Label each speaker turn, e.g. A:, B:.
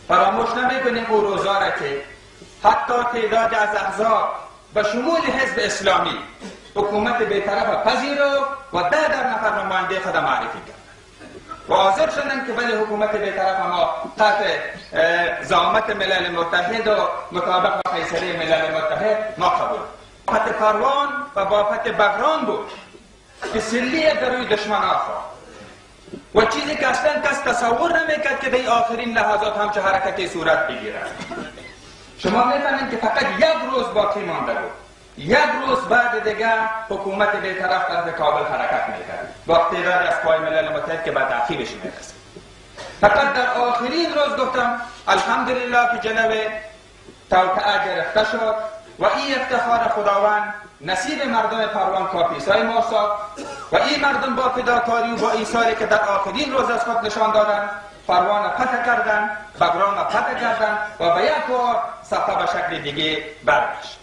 A: فراموش نمیکنیم او روزا را که حتی تعداد از احزاب به شمول حزب اسلامی حکومت بی‌طرف پذیرفت و 10 نفر نماینده خود معرفی کرد و حاضر شدند که ولی حکومت بی‌طرف ما تحت زعامت ملل متحد و مطابق با فیصله ملل متحد ما قبول. بافت پروان و بافت بغران بود که سلیه در روی دشمن آفا و چیزی که اصلا کس تصور نمیکرد که در آخرین لحظات همچه حرکتی صورت بگیرد. شما میفهمید که فقط 1 روز باقی مانده بود. 1 روز بعد دیگه حکومت بی‌طرف طرف کابل حرکت میکرد با تعداد از پای ملل متحد که به تعقیبش میرسید. فقط در آخرین روز گفتم الحمدلله که جلوه توطئه گرفته شد و این افتخار خداوند نصیب مردم پروان کاپیسای ما ساخت و این مردم با فداکاری و با ایثاری که در آخرین روز از خود نشان دادند پروان فتح کردند، بغران فتح کردند و به یک بار صفحه به شکل دیگه برگشت.